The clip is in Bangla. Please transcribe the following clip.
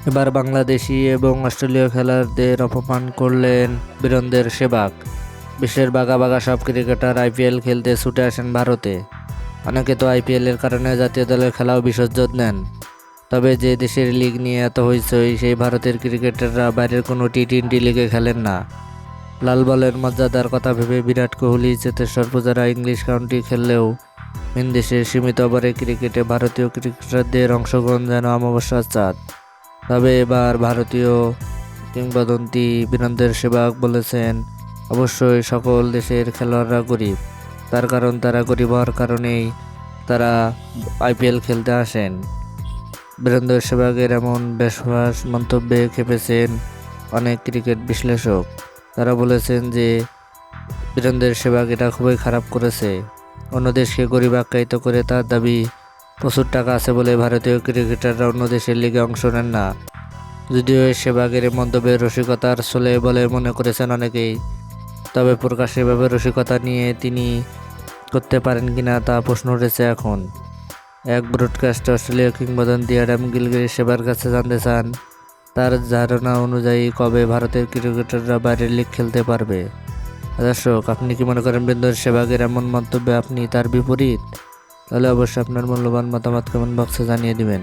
এবার বাংলাদেশি এবং অস্ট্রেলীয় খেলোয়াড়দের অপমান করলেন বীরেন্দ্র সেহবাগ। বিশ্বের বাঘা বাঘা সব ক্রিকেটার আইপিএল খেলতে ছুটে আসেন ভারতে। অনেকে তো আইপিএলের কারণে জাতীয় দলের খেলাও বিসর্জন দেন। তবে যে দেশের লিগ নিয়ে এত হইচই, সেই ভারতের ক্রিকেটাররা বাইরের কোনো টি-20 লিগে খেলেন না। লাল বলের মর্যাদার কথা ভেবে বিরাট কোহলি, চেতেশ্বর পূজারা ইংলিশ কাউন্টি খেললেও ভিন দেশের সীমিত ওভারের ক্রিকেটে ভারতীয় ক্রিকেটারদের অংশগ্রহণ যেন অমাবস্যার চাঁদ। তবে এবার ভারতীয় কিংবদন্তি বীরেন্দ্র সেহবাগ বলেছেন, অবশ্যই সকল দেশের খেলোয়াড়রা গরিব, তার কারণ তারা গরিব হওয়ার কারণেই তারা আইপিএল খেলতে আসেন। বীরেন্দ্র সেহবাগের এমন বেশভাস মন্তব্যে খেপেছেন অনেক ক্রিকেট বিশ্লেষক। তারা বলেছেন যে বীরেন্দ্র সেহবাগ এটা খুবই খারাপ করেছে। অন্য দেশকে গরিব আখ্যায়িত করে তার দাবি, প্রচুর টাকা আছে বলে ভারতীয় ক্রিকেটাররা অন্য দেশের লিগে অংশ নেন না। যদিও সেহবাগের মন্তব্যের রসিকতার ছলে বলে মনে করেছেন অনেকেই, তবে প্রকাশ্যে এভাবে রসিকতা নিয়ে তিনি করতে পারেন কিনা তা প্রশ্ন উঠেছে এখন। এক ব্রডকাস্টে অস্ট্রেলীয় কিংবদন্তি অ্যাডাম গিলক্রিস্ট সেবার কাছে জানতে চান, তার ধারণা অনুযায়ী কবে ভারতের ক্রিকেটাররা বাইরের লিগ খেলতে পারবে। দর্শক, আপনি কি মনে করেন বীরেন্দ্র সেহবাগের এমন মন্তব্যে আপনি তার বিপরীত? তাহলে অবশ্যই আপনার মূল্যবান মতামত কমেন্ট বক্সে জানিয়ে দিবেন।